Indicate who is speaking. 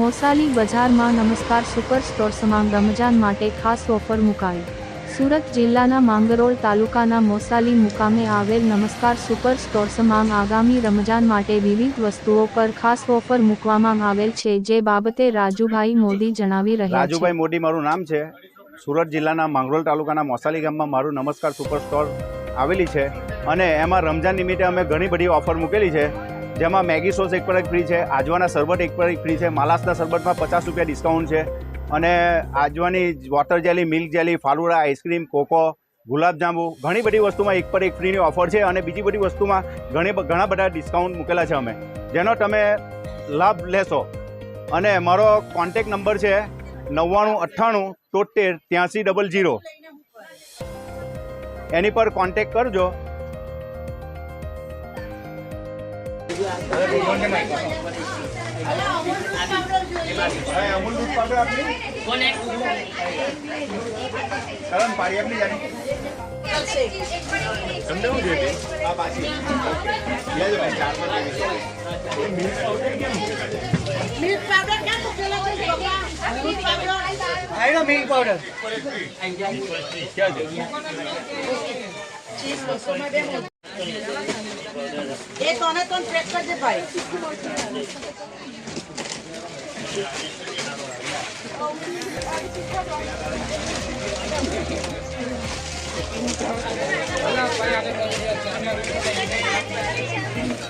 Speaker 1: મોસાલી બજારમાં નમસ્કાર સુપર સ્ટોર્સમાં રમજાન માટે ખાસ ઓફર મુકાઈ। સુરત જિલ્લાના માંગરોળ તાલુકાના મોસાલી મુકામે આવેલ નમસ્કાર સુપર સ્ટોર્સમાં આગામી રમજાન માટે વિવિધ વસ્તુઓ પર ખાસ ઓફર મૂકવામાં આવેલ છે, જે બાબતે રાજુભાઈ મોદી જણાવી રહ્યા છે।
Speaker 2: રાજુભાઈ મોદી મારું નામ છે। સુરત જિલ્લાના માંગરોળ તાલુકાના મોસાલી ગામમાં મારું નમસ્કાર સુપર સ્ટોર આવેલી છે અને એમાં રમજાન નિમિત્તે અમે ઘણી બધી ઓફર મૂકેલી છે, જેમાં મેગી સોસ એક પર એક ફ્રી છે, આજવાના શરબત એક પર એક ફ્રી છે, માલાસના શરબતમાં 50 રૂપિયા ડિસ્કાઉન્ટ છે અને આજવાની water jelly, milk jelly, falooda, ice cream, cocoa, gulab jamun ઘણી બધી વસ્તુમાં એક પર એક ફ્રીની ઓફર છે અને બીજી બધી વસ્તુમાં ઘણા બધા ડિસ્કાઉન્ટ મૂકેલા છે અમે, જેનો તમે લાભ લેશો। અને મારો કોન્ટેક નંબર છે 9998738300। એની પર કોન્ટેક કરજો। अमूल दूध पाउडर आपने कौन है करण पारी आपने जानी समझे मुझे आप आसी ले लो भाई 4 पर मिल्क पाउडर क्या मुकेला है milk powder I know milk powder क्या दे चीज लो में दे ये तोने तो पैक कर दे भाई।